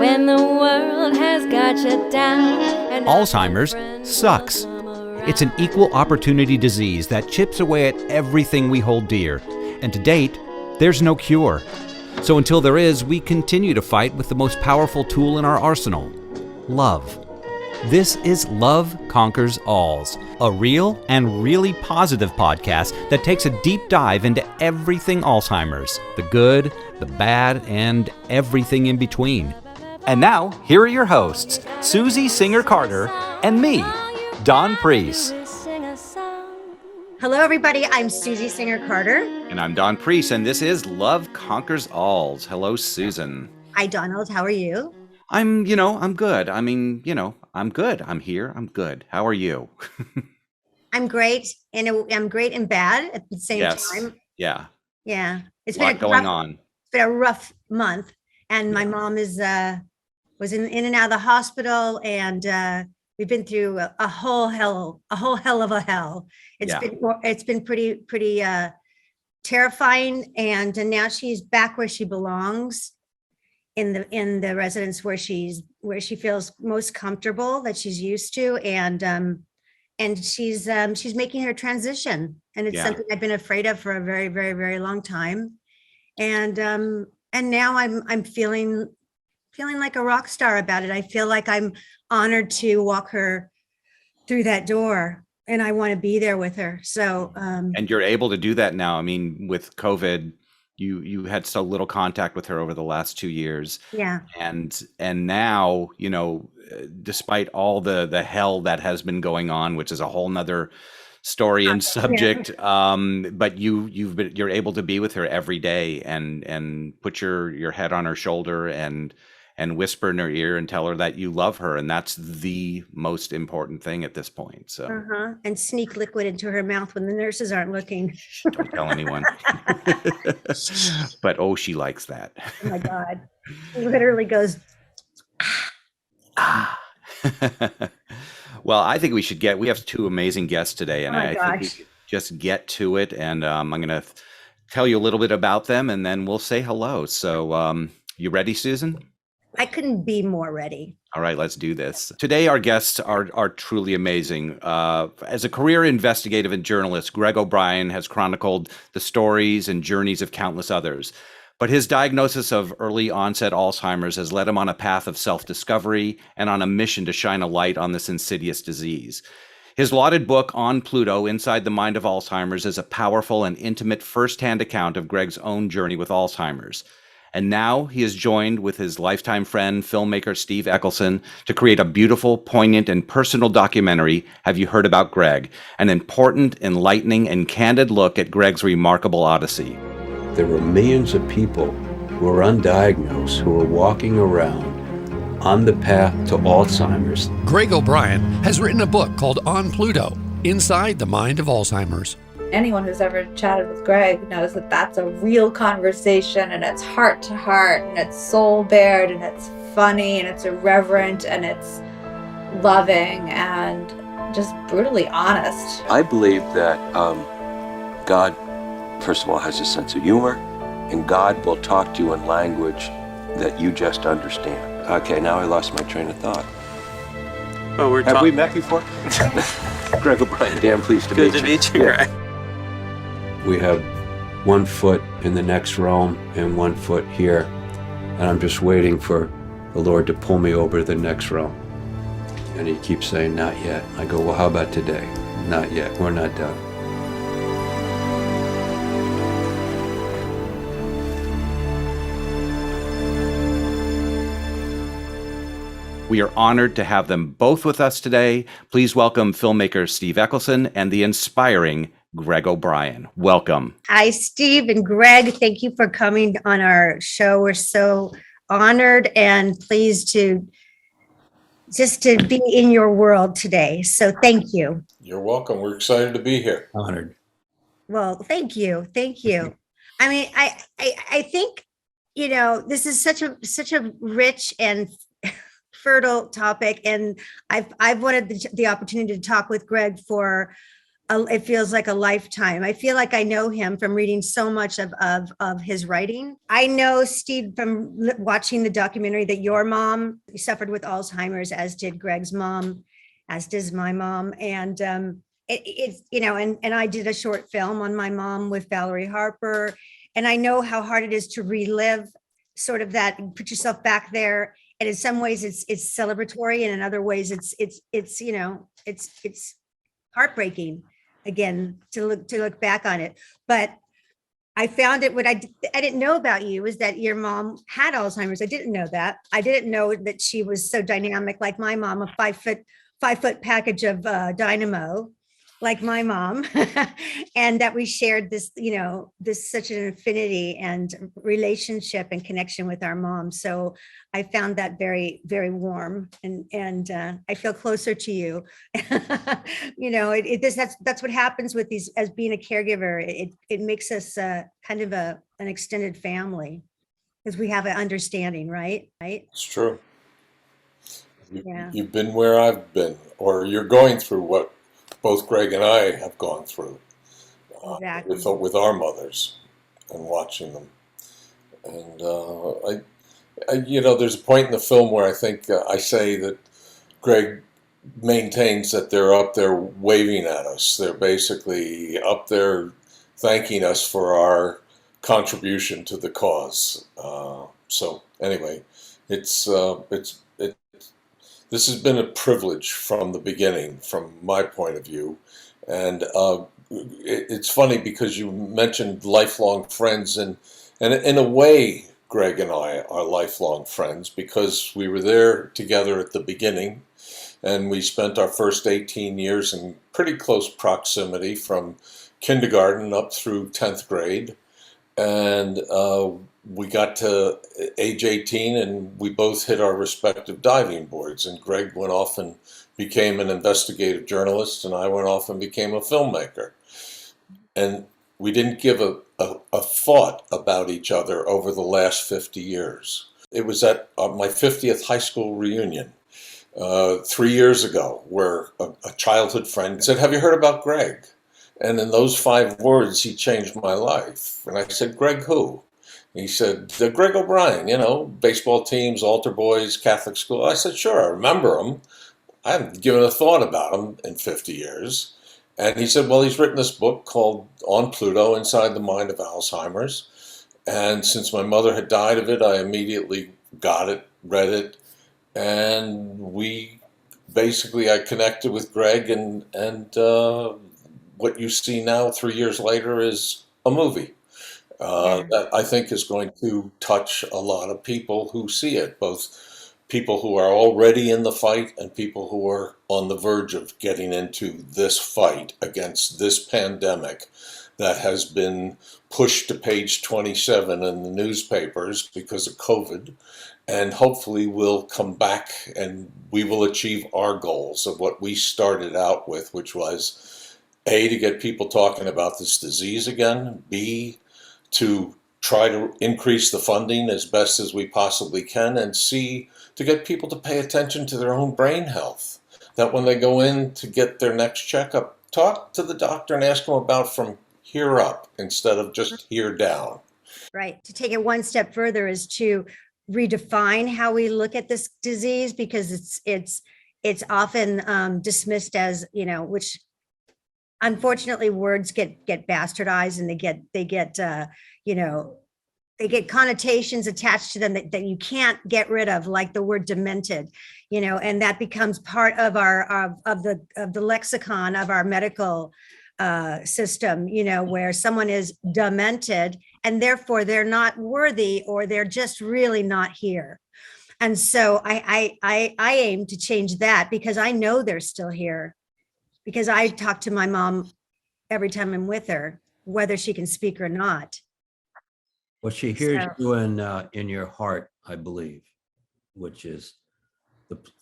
when the world has got you down. And Alzheimer's sucks. It's an equal opportunity disease that chips away at everything we hold dear. And to date, there's no cure. So until there is, we continue to fight with the most powerful tool in our arsenal, love. This is Love Conquers Alls, a real and really positive podcast that takes a deep dive into everything Alzheimer's, the good, the bad, and everything in between. And now, here are your hosts, Susie Singer-Carter and me, Don Priest. Hello, everybody. I'm Susie Singer-Carter. And I'm Don Priest, and this is Love Conquers Alls. Hello, Susan. Hi, Donald. How are you? I'm good. I'm good. I'm here. I'm good. How are you? I'm great. And I'm great and bad at the same time. Yeah. Yeah. It's a lot going on. It's been a rough month. And my mom was in and out of the hospital, and we've been through a whole hell of a hell. It's been pretty terrifying. And now she's back where she belongs, in the residence where she feels most comfortable, that she's used to, and she's making her transition, and it's something I've been afraid of for a very, very, very long time, and now I'm feeling like a rock star about it. I feel like I'm honored to walk her through that door, and I want to be there with her. So and you're able to do that now. I mean, with COVID, you had so little contact with her over the last 2 years. Yeah. And now, despite all the hell that has been going on, which is a whole nother story and subject, but you're able to be with her every day and put your head on her shoulder and whisper in her ear and tell her that you love her, and that's the most important thing at this point. So and sneak liquid into her mouth when the nurses aren't looking. Don't tell anyone. But she likes that. Oh my God. She literally goes Well, I think we have two amazing guests today, and I think we should just get to it, and I'm going to tell you a little bit about them, and then we'll say hello. So you ready, Susan? I couldn't be more ready. All right, let's do this. Today, our guests are truly amazing. As a career investigative and journalist, Greg O'Brien has chronicled the stories and journeys of countless others. But his diagnosis of early-onset Alzheimer's has led him on a path of self-discovery and on a mission to shine a light on this insidious disease. His lauded book, On Pluto, Inside the Mind of Alzheimer's, is a powerful and intimate first-hand account of Greg's own journey with Alzheimer's. And now he is joined with his lifetime friend, filmmaker Steve Ecclesine, to create a beautiful, poignant, and personal documentary, Have You Heard About Greg? An important, enlightening, and candid look at Greg's remarkable odyssey. There were millions of people who are undiagnosed, who are walking around on the path to Alzheimer's. Greg O'Brien has written a book called On Pluto, Inside the Mind of Alzheimer's. Anyone who's ever chatted with Greg knows that that's a real conversation, and it's heart to heart, and it's soul bared, and it's funny, and it's irreverent, and it's loving, and just brutally honest. I believe that God, first of all, has a sense of humor, and God will talk to you in language that you just understand. Okay, now I lost my train of thought. Oh, Have we met before? Greg O'Brien, damn pleased to meet you. Good to meet you, Greg. We have 1 foot in the next realm and 1 foot here, and I'm just waiting for the Lord to pull me over to the next realm. And he keeps saying, not yet. I go, well, how about today? Not yet. We're not done. We are honored to have them both with us today. Please welcome filmmaker Steve Ecclesine and the inspiring Greg O'Brien. Welcome. Hi, Steve and Greg. Thank you for coming on our show. We're so honored and pleased to be in your world today. So thank you. You're welcome. We're excited to be here. Honored. Well, thank you. Thank you. I mean, I think, this is such a rich and fertile topic, and I've wanted the opportunity to talk with Greg for it feels like a lifetime. I feel like I know him from reading so much of his writing. I know Steve from watching the documentary that your mom suffered with Alzheimer's, as did Greg's mom, as does my mom. And it's, you know, and I did a short film on my mom with Valerie Harper. And I know how hard it is to relive sort of that, put yourself back there. And in some ways it's celebratory, and in other ways it's you know, it's heartbreaking again to look back on it. But I found it, what I didn't know about you is that your mom had Alzheimer's. I didn't know that. I didn't know that she was so dynamic like my mom, a 5 foot package of dynamo like my mom, and that we shared this, you know, this such an affinity and relationship and connection with our mom. So I found that very, very warm, and I feel closer to you. You know, that's what happens with these, as being a caregiver. It makes us kind of an extended family, because we have an understanding, right? It's true. Yeah. You've been where I've been, or you're going through what both Greg and I have gone through Exactly. with our mothers and watching them. And you know, there's a point in the film where I think I say that Greg maintains that they're up there waving at us. They're basically up there thanking us for our contribution to the cause. So anyway, it's this has been a privilege from the beginning, from my point of view. And it's funny because you mentioned lifelong friends, and in a way, Greg and I are lifelong friends because we were there together at the beginning, and we spent our first 18 years in pretty close proximity from kindergarten up through 10th grade. And we got to age 18 and we both hit our respective diving boards. And Greg went off and became an investigative journalist, and I went off and became a filmmaker. And we didn't give a thought about each other over the last 50 years. It was at my 50th high school reunion 3 years ago, where a childhood friend said, "Have you heard about Greg?" And in those 5 words, he changed my life. And I said, "Greg who?" He said, "Greg O'Brien, you know, baseball teams, altar boys, Catholic school." I said, "Sure, I remember him. I haven't given a thought about him in 50 years. And he said, "Well, he's written this book called On Pluto, Inside the Mind of Alzheimer's." And since my mother had died of it, I immediately got it, read it. And I connected with Greg, and what you see now 3 years later is a movie that I think is going to touch a lot of people who see it, both people who are already in the fight and people who are on the verge of getting into this fight against this pandemic that has been pushed to page 27 in the newspapers because of COVID, and hopefully will come back and we will achieve our goals of what we started out with, which was A, to get people talking about this disease again, B, to try to increase the funding as best as we possibly can, and C, to get people to pay attention to their own brain health. That when they go in to get their next checkup, talk to the doctor and ask them about from here up instead of just here down. Right. To take it one step further is to redefine how we look at this disease, because it's often dismissed as, you know, which unfortunately words get bastardized, and they get you know, they get connotations attached to them that you can't get rid of, like the word demented, you know, and that becomes part of our of the lexicon of our medical system, you know, where someone is demented and therefore they're not worthy, or they're just really not here. And so I aim to change that, because I know they're still here, because I talk to my mom every time I'm with her, whether she can speak or not. Well, she hears you in your heart, I believe, which is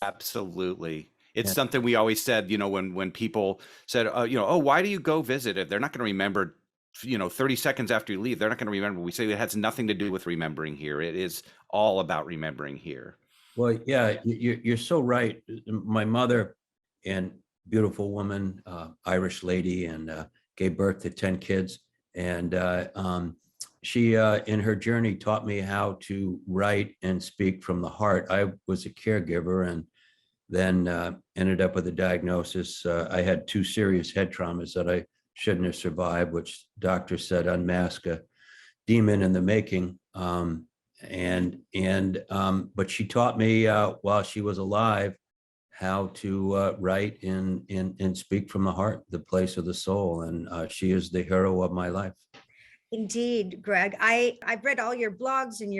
Absolutely. It's Yeah. something we always said, you know, when people said, you know, "Oh, why do you go visit it?" They're not going to remember, you know, 30 seconds after you leave. They're not going to remember. We say it has nothing to do with remembering here. It is all about remembering here. Well, yeah, you're so right. My mother, and beautiful woman, Irish lady, and gave birth to 10 kids. And she, in her journey, taught me how to write and speak from the heart. I was a caregiver and then ended up with a diagnosis. I had 2 serious head traumas that I shouldn't have survived, which doctors said unmask a demon in the making. But she taught me while she was alive how to write and speak from the heart, the place of the soul. And she is the hero of my life. Indeed, Greg. I've read all your blogs and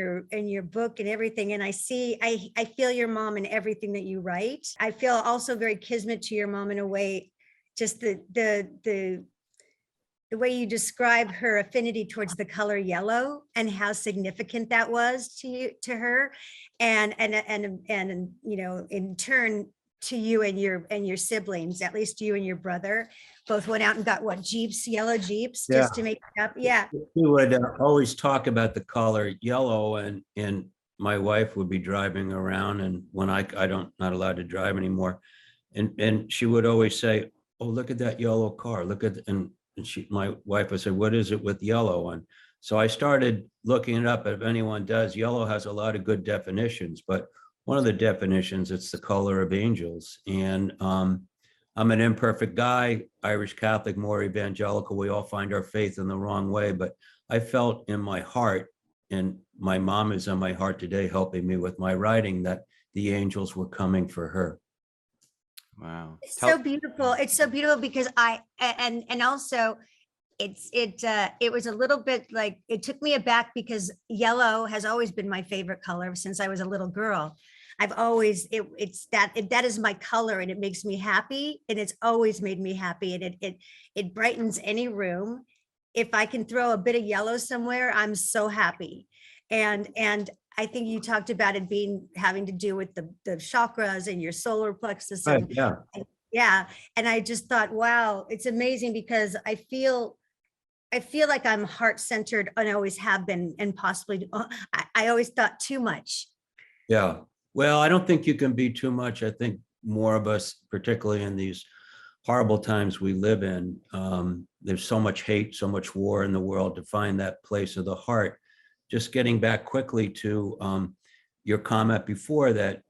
your book and everything, and I feel your mom in everything that you write. I feel also very kismet to your mom in a way, just the way you describe her affinity towards the color yellow and how significant that was to her, and you know, in turn to you and your siblings, at least you and your brother both went out and got what, Jeeps, yellow Jeeps, just to make it up. Yeah. We would always talk about the color yellow, and my wife would be driving around, and when I don't, not allowed to drive anymore. And she would always say, oh, look at that yellow car. Look at, and my wife would say, what is it with yellow? And so I started looking it up. If anyone does, yellow has a lot of good definitions, but one of the definitions, it's the color of angels. And I'm an imperfect guy, Irish Catholic, more evangelical. We all find our faith in the wrong way, but I felt in my heart, and my mom is in my heart today, helping me with my writing, that the angels were coming for her. Wow. It's so beautiful. It's so beautiful because and also it was a little bit like, it took me aback because yellow has always been my favorite color since I was a little girl. I've always, that is my color, and it makes me happy, and it's always made me happy, and it brightens any room. If I can throw a bit of yellow somewhere, I'm so happy. And I think you talked about it having to do with the chakras and your solar plexus. And, yeah. Yeah. And I just thought, wow, it's amazing because I feel like I'm heart-centered, and I always have been, and possibly, I always thought too much. Yeah. Well, I don't think you can be too much. I think more of us, particularly in these horrible times we live in, there's so much hate, so much war in the world, to find that place of the heart. Just getting back quickly to your comment before, that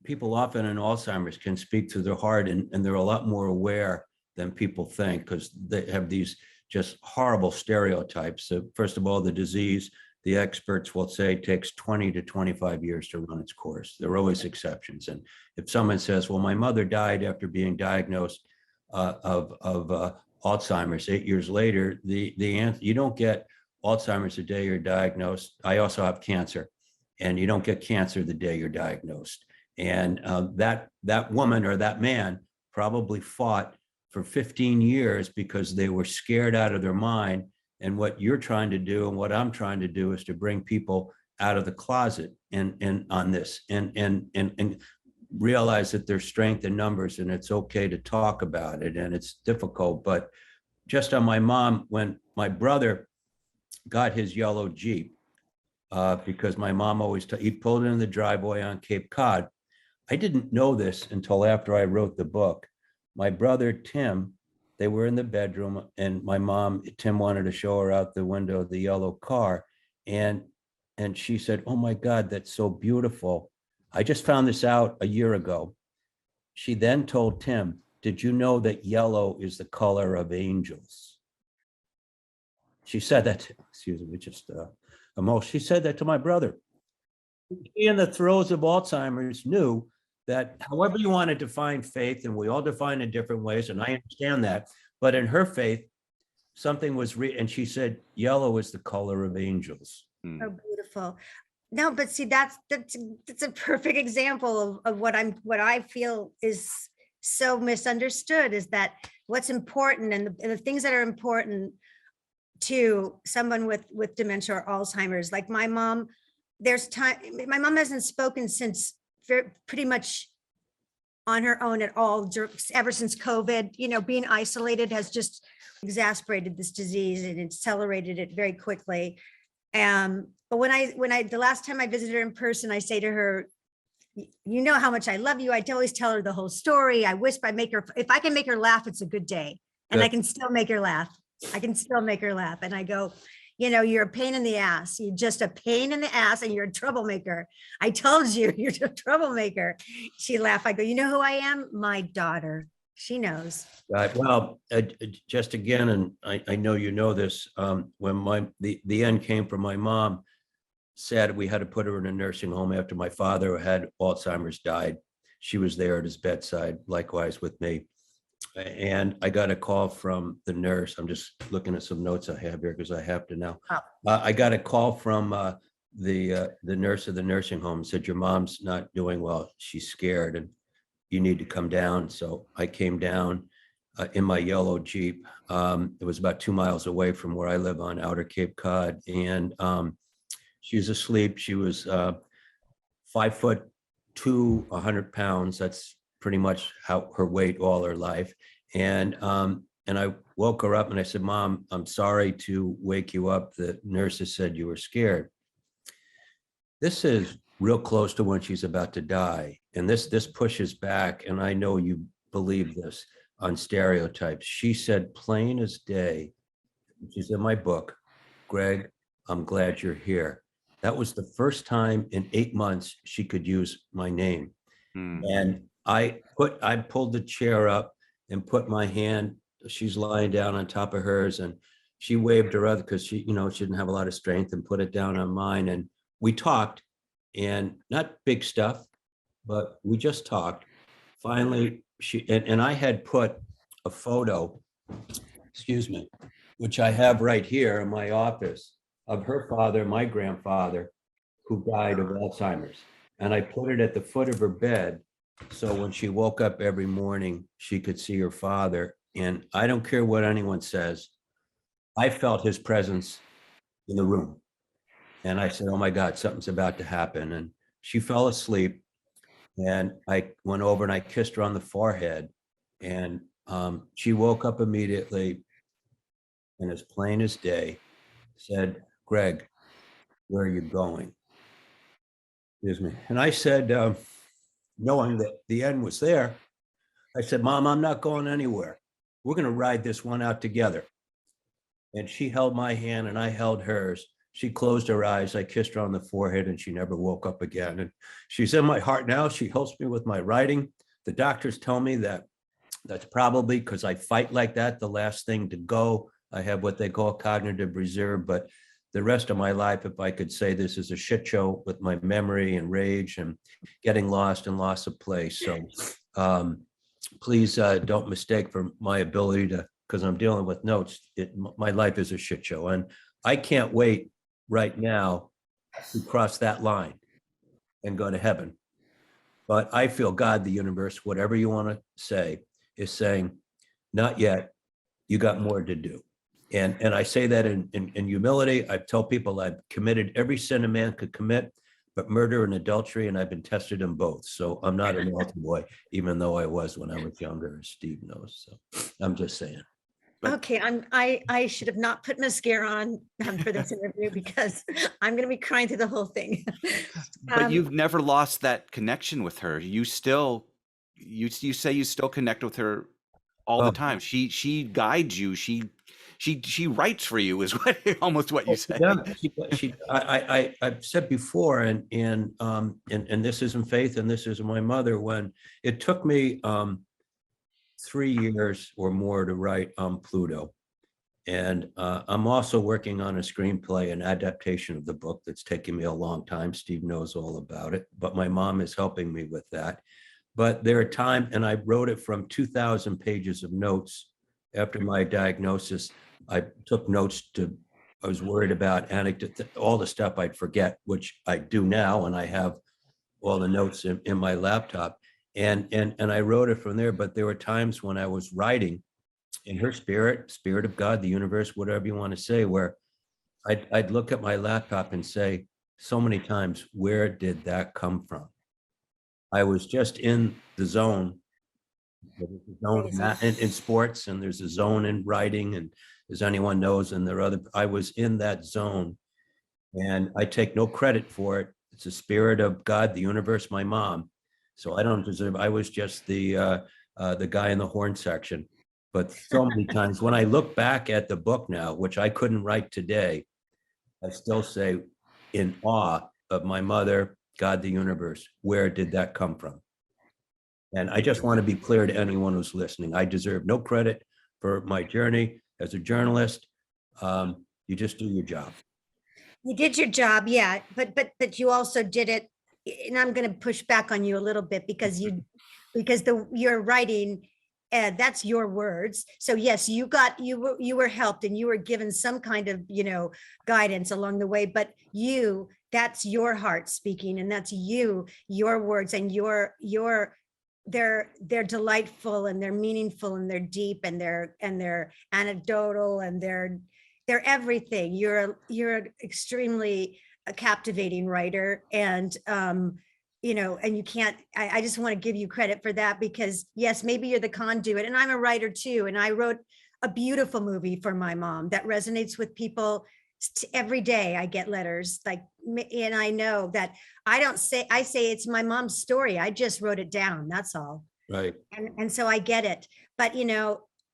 people often in Alzheimer's can speak to their heart, and they're a lot more aware than people think, because they have these just horrible stereotypes. So first of all, the disease, the experts will say, takes 20 to 25 years to run its course. There are always exceptions. And if someone says, well, my mother died after being diagnosed of Alzheimer's 8 years later, the answer, you don't get Alzheimer's the day you're diagnosed. I also have cancer, and you don't get cancer the day you're diagnosed. And that woman or that man probably fought for 15 years because they were scared out of their mind. And what you're trying to do, and what I'm trying to do, is to bring people out of the closet and on this, and realize that there's strength in numbers, and it's okay to talk about it, and it's difficult. But just on my mom, when my brother got his yellow Jeep, because my mom always, he pulled in the driveway on Cape Cod. I didn't know this until after I wrote the book. My brother, Tim, they were in the bedroom, and my mom, Tim, wanted to show her out the window of the yellow car. And she said, oh my God, that's so beautiful. I just found this out a year ago. She then told Tim, did you know that yellow is the color of angels? She said that, excuse me, just emotional. She said that to my brother. He, in the throes of Alzheimer's, knew that however you want to define faith, and we all define in different ways, and I understand that, but in her faith, something was and she said, yellow is the color of angels. Oh, beautiful. No, but see, that's a perfect example of what I feel is so misunderstood, is that what's important, and the things that are important to someone with dementia or Alzheimer's, like my mom, my mom hasn't spoken since pretty much on her own at all, ever since COVID. You know, being isolated has just exacerbated this disease and accelerated it very quickly. But when the last time I visited her in person, I say to her, you know how much I love you. I always tell her the whole story. I whisper, I make her, if I can make her laugh, it's a good day. And I can still make her laugh. I can still make her laugh. And I go, you know, you're a pain in the ass. You're just a pain in the ass and you're a troublemaker. I told you, you're a troublemaker. She laughed. I go, you know who I am? My daughter. She knows. Right. Well, just again, and I know you know this, when the end came for my mom, sad, we had to put her in a nursing home after my father, who had Alzheimer's, died. She was there at his bedside, likewise with me. And I got a call from the nurse. I'm just looking at some notes I have here because I have to now. I got a call from the nurse of the nursing home, said, your mom's not doing well. She's scared and you need to come down. So I came down in my yellow Jeep. It was about 2 miles away from where I live on Outer Cape Cod. And she was asleep. She was 5'2", 100 pounds. That's pretty much how her weight all her life. And I woke her up and I said, Mom, I'm sorry to wake you up. The nurses said you were scared. This is real close to when she's about to die. And this pushes back, and I know you believe this, on stereotypes. She said, plain as day, she's in my book, Greg, I'm glad you're here. That was the first time in 8 months she could use my name. And I pulled the chair up and put my hand, she's lying down on top of hers, and she waved her other, because she didn't have a lot of strength, and put it down on mine. And we talked, and not big stuff, but we just talked. Finally, and I had put a photo, excuse me, which I have right here in my office, of her father, my grandfather, who died of Alzheimer's. And I put it at the foot of her bed, so when she woke up every morning, she could see her father. And I don't care what anyone says, I felt his presence in the room. And I said, oh my God, something's about to happen. And she fell asleep. And I went over and I kissed her on the forehead. And she woke up immediately, and as plain as day, said, Greg, where are you going? Excuse me. And I said, knowing that the end was there, I said, Mom, I'm not going anywhere. We're going to ride this one out together. And she held my hand and I held hers. She closed her eyes. I kissed her on the forehead and she never woke up again. And she's in my heart now. She helps me with my writing. The doctors tell me that that's probably because I fight like that, the last thing to go. I have what they call cognitive reserve, but the rest of my life, if I could say, this is a shit show with my memory and rage and getting lost and loss of place. So please don't mistake for my ability to, because I'm dealing with notes, my life is a shit show. And I can't wait right now to cross that line and go to heaven. But I feel God, the universe, whatever you want to say, is saying, not yet, you got more to do. And I say that in humility. I tell people I've committed every sin a man could commit, but murder and adultery, and I've been tested in both. So I'm not an altar boy, even though I was when I was younger, as Steve knows. So I'm just saying. Okay, I should have not put mascara on for this interview because I'm going to be crying through the whole thing. But you've never lost that connection with her. You still, you say you still connect with her all the time. She guides you. She writes for you, is what almost what you say. Yeah, I've said before, and this isn't Faith, and this isn't my mother. When it took me 3 years or more to write On Pluto, and I'm also working on a screenplay, an adaptation of the book that's taking me a long time. Steve knows all about it, but my mom is helping me with that. But there are times, and I wrote it from 2,000 pages of notes after my diagnosis. I took notes I was worried about anecdotes, all the stuff I'd forget, which I do now, and I have all the notes in my laptop. And I wrote it from there. But there were times when I was writing in her spirit of God, the universe, whatever you want to say, where I'd look at my laptop and say so many times, where did that come from? I was just in the zone. There's a zone in sports, and there's a zone in writing, and as anyone knows, and I was in that zone, and I take no credit for it. it's the spirit of God, the universe, my mom. So I don't deserve, I was just the guy in the horn section. But so many times when I look back at the book now, which I couldn't write today, I still say in awe of my mother, God, the universe, where did that come from? And I just want to be clear to anyone who's listening. I deserve no credit for my journey as a journalist. You just do your job. You did your job, yeah, but you also did it, and I'm going to push back on you a little bit because you're writing, that's your words. So yes, you were helped and you were given some kind of, guidance along the way, but that's your heart speaking, and that's your words, and they're delightful, and they're meaningful, and they're deep, and they're anecdotal, and they're everything. You're an extremely captivating writer, and and you can't, I just want to give you credit for that, because yes, maybe you're the conduit, and I'm a writer too, and I wrote a beautiful movie for my mom that resonates with people. Every day I get letters like, and I know that I say it's my mom's story. I just wrote it down. That's all. Right. And so I get it. But,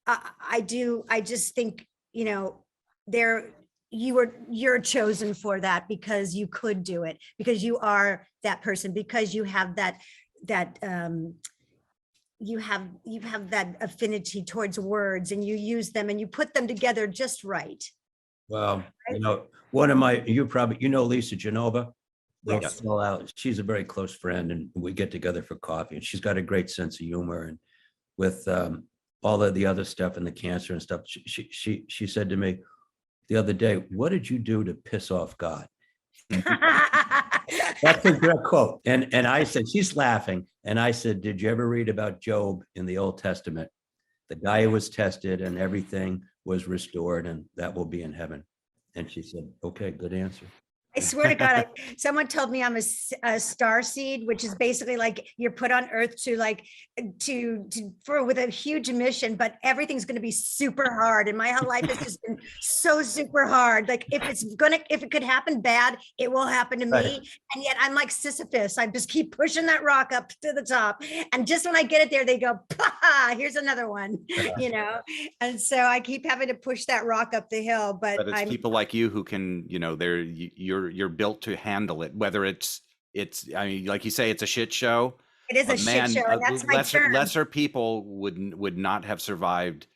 I just think, you're chosen for that because you could do it, because you are that person, because you have that you have that affinity towards words, and you use them and you put them together just right. Well, one of my, Lisa Genova. Yes. She's a very close friend, and we get together for coffee, and she's got a great sense of humor. And with all of the other stuff and the cancer and stuff, she said to me the other day, "What did you do to piss off God?" That's a direct quote. And I said, she's laughing. And I said, "Did you ever read about Job in the Old Testament? The guy who was tested and everything was restored, and that will be in heaven." And she said, "Okay, good answer." I swear to God, someone told me I'm a star seed, which is basically like you're put on Earth with a huge mission, but everything's going to be super hard. And my whole life has just been so super hard. Like if it could happen bad, it will happen to me. Right. And yet I'm like Sisyphus. I just keep pushing that rock up to the top. And just when I get it there, they go, "Pah, here's another one," And so I keep having to push that rock up the hill. But it's people like you who can, you're built to handle it, whether it's I mean, like you say, it's a shit show. it is a shit show. And that's my term. Lesser people would not have survived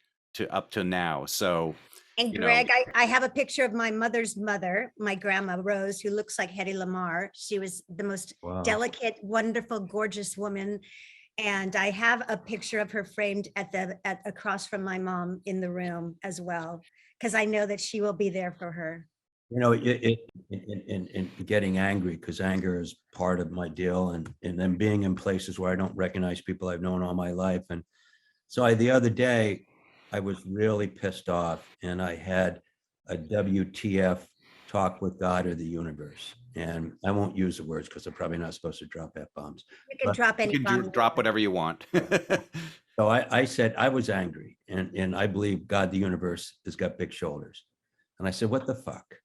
up to now. So, and Greg, I have a picture of my mother's mother, my grandma Rose, who looks like Hedy Lamarr. She was the most delicate, wonderful, gorgeous woman. And I have a picture of her framed across from my mom in the room as well, because I know that she will be there for her. In getting angry, because anger is part of my deal, and then being in places where I don't recognize people I've known all my life. And so the other day I was really pissed off, and I had a WTF talk with God or the universe. And I won't use the words because I'm probably not supposed to drop F-bombs. You can drop any bomb. Drop whatever you want. So I said I was angry, and I believe God, the universe, has got big shoulders. And I said, "What the fuck?"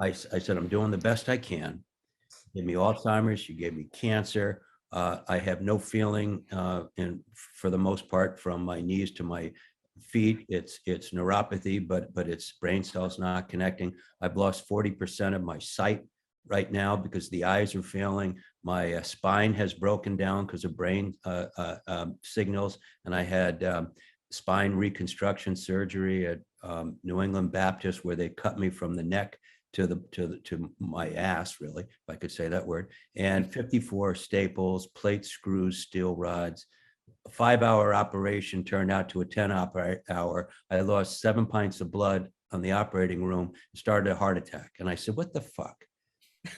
I said, "I'm doing the best I can. You gave me Alzheimer's, you gave me cancer. I have no feeling, and for the most part, from my knees to my feet, it's neuropathy, but it's brain cells not connecting. I've lost 40% of my sight right now because the eyes are failing. My spine has broken down because of brain signals, and I had spine reconstruction surgery at New England Baptist, where they cut me from the neck to my ass, really, if I could say that word, and 54 staples, plates, screws, steel rods. A 5-hour operation turned out to a 10-hour. I lost 7 pints of blood on the operating room, started a heart attack. And I said, "What the fuck?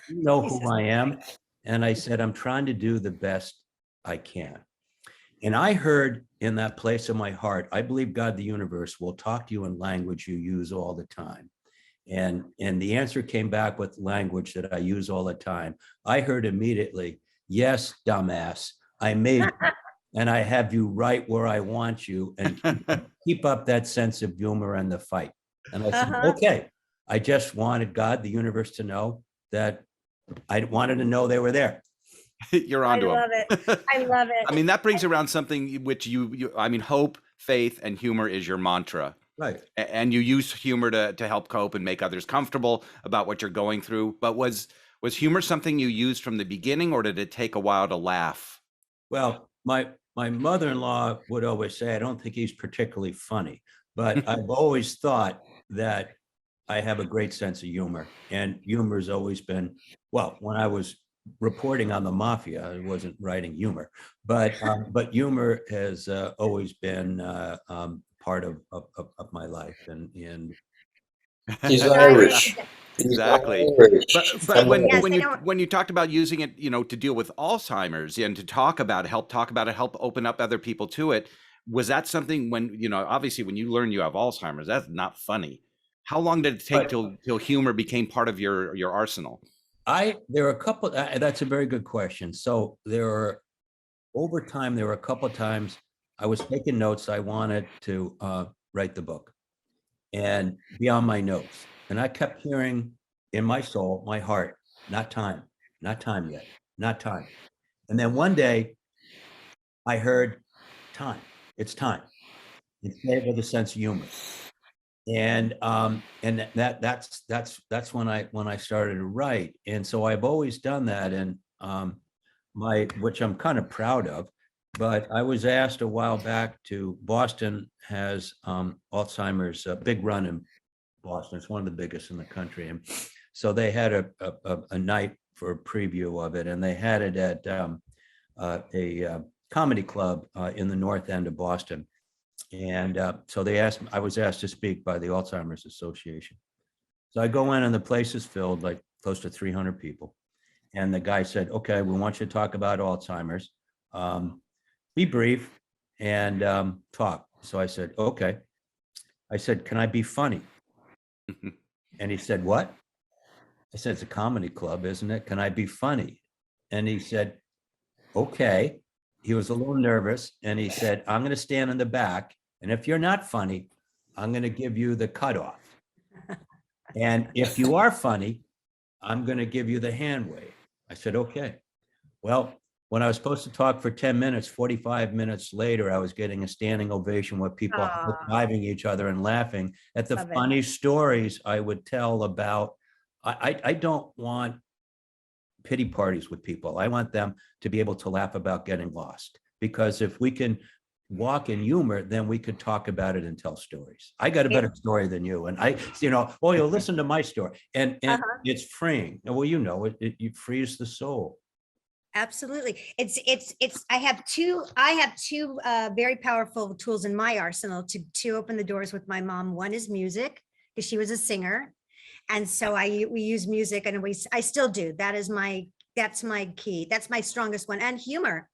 You know who I am?" And I said, "I'm trying to do the best I can." And I heard in that place of my heart, I believe God, the universe, will talk to you in language you use all the time. And the answer came back with language that I use all the time. I heard immediately, "Yes, dumbass, I made you, and I have you right where I want you, and keep up that sense of humor and the fight." And I said, "Okay." I just wanted God, the universe, to know that I wanted to know they were there. You're onto I love it. I love it. I mean, that brings around something which I mean, hope, faith, and humor is your mantra. Right. And you use humor to help cope and make others comfortable about what you're going through. But was humor something you used from the beginning, or did it take a while to laugh? Well, my mother-in-law would always say, I don't think he's particularly funny, but I've always thought that I have a great sense of humor, and humor has always been, well, when I was reporting on the mafia, I wasn't writing humor, but humor has always been part of my life, and He's Irish. Exactly. Irish. But Yes, when you talked about using it, to deal with Alzheimer's and to talk about it, help open up other people to it, was that something when, obviously when you learn you have Alzheimer's, that's not funny. How long did it take till humor became part of your arsenal? There are a couple, that's a very good question. So over time, there were a couple of times I was taking notes. I wanted to write the book and be on my notes. And I kept hearing in my soul, my heart, not time yet, not time. And then one day I heard time, it's time. It's made with a sense of humor. And that's when I started to write. And so I've always done that. And which I'm kind of proud of, but I was asked a while back to Boston has Alzheimer's, a big run in Boston. It's one of the biggest in the country. And so they had a night for a preview of it, and they had it at a comedy club in the North End of Boston. And so I was asked to speak by the Alzheimer's Association. So I go in and the place is filled, like close to 300 people. And the guy said, okay, we want you to talk about Alzheimer's. Be brief and talk. So I said, okay. I said, can I be funny? And he said, what? I said, it's a comedy club, isn't it? Can I be funny? And he said, okay. He was a little nervous and he said, I'm going to stand in the back. And if you're not funny, I'm going to give you the cutoff. And if you are funny, I'm going to give you the hand wave. I said, okay. Well, when I was supposed to talk for 10 minutes, 45 minutes later, I was getting a standing ovation with people high-fiving each other and laughing at the funny stories I would tell about. I don't want pity parties with people. I want them to be able to laugh about getting lost, because if we can walk in humor, then we could talk about it and tell stories. I got a better story than you. And you'll listen to my story and it's freeing. Well, it frees the soul. Absolutely. I have two very powerful tools in my arsenal to open the doors with my mom. One is music, because she was a singer. And so we use music, and I still do. That's my key. That's my strongest one. And humor.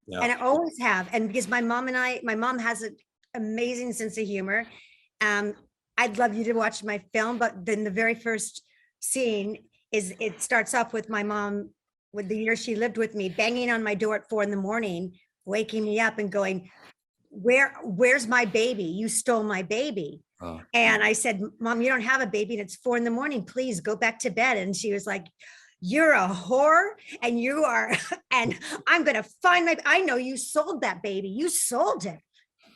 Yeah. And I always have. And because my mom has an amazing sense of humor. I'd love you to watch my film, but then the very first scene it starts off with my mom, with the year she lived with me, banging on my door at 4 a.m, waking me up and going, where's my baby? You stole my baby. Oh. And I said, Mom, you don't have a baby and it's 4 a.m. Please go back to bed. And she was like, you're a whore and you are, and I'm going to find I know you sold that baby. You sold it.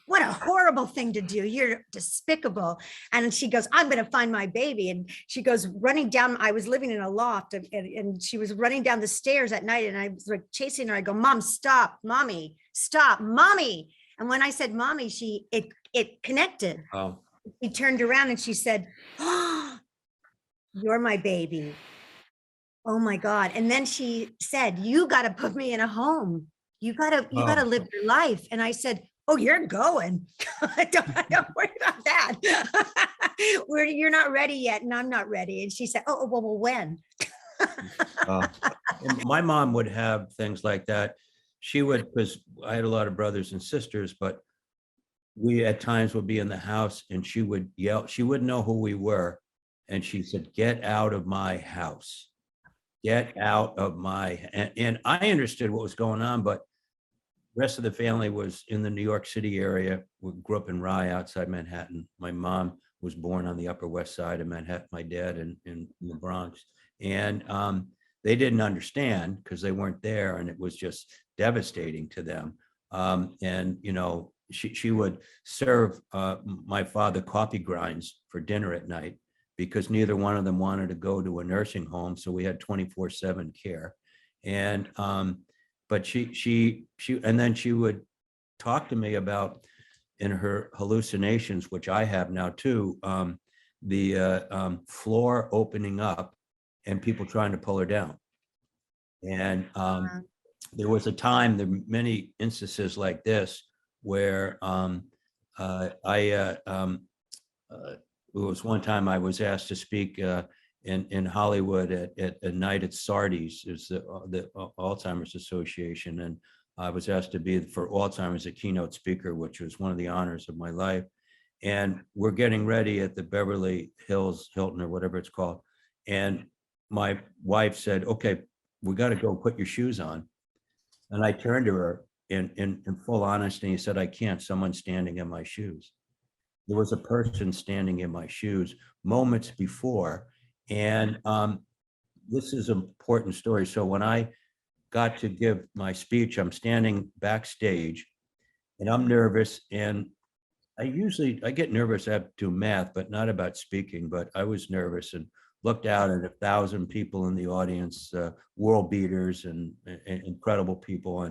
What a horrible thing to do. You're despicable. And she goes, I'm going to find my baby. And she goes running down. I was living in a loft and she was running down the stairs at night. And I was like chasing her. I go, Mom, stop, Mommy, stop, Mommy. And when I said Mommy, it connected. Oh. She turned around and she said, oh, you're my baby. Oh my God. And then she said, you got to put me in a home. You got to live your life. And I said, oh, you're going. don't worry about that. You're not ready yet. And I'm not ready. And she said, oh, well, when? My mom would have things like that. She would, because I had a lot of brothers and sisters, but we at times would be in the house and she would yell. She wouldn't know who we were. And she said, get out of my house. Get out of my, and I understood what was going on, but the rest of the family was in the New York City area. We grew up in Rye outside Manhattan. My mom was born on the Upper West Side of Manhattan, my dad in the Bronx. And they didn't understand because they weren't there, and it was just devastating to them. And you know, she would serve my father coffee grinds for dinner at night because neither one of them wanted to go to a nursing home, so we had 24/7 care. And but she and then she would talk to me about, in her hallucinations, which I have now too, the floor opening up and people trying to pull her down. And there was a time, there were many instances like this, where it was one time I was asked to speak in Hollywood at a night at Sardi's, is the Alzheimer's Association, and I was asked to be for Alzheimer's a keynote speaker, which was one of the honors of my life. And we're getting ready at the Beverly Hills Hilton or whatever it's called, and my wife said, "Okay, we got to go put your shoes on." And I turned to her in full honesty and said, "I can't. Someone's standing in my shoes." There was a person standing in my shoes moments before. And this is an important story. So when I got to give my speech, I'm standing backstage and I'm nervous. And I get nervous after do math, but not about speaking, but I was nervous and looked out at 1,000 people in the audience, world beaters and incredible people.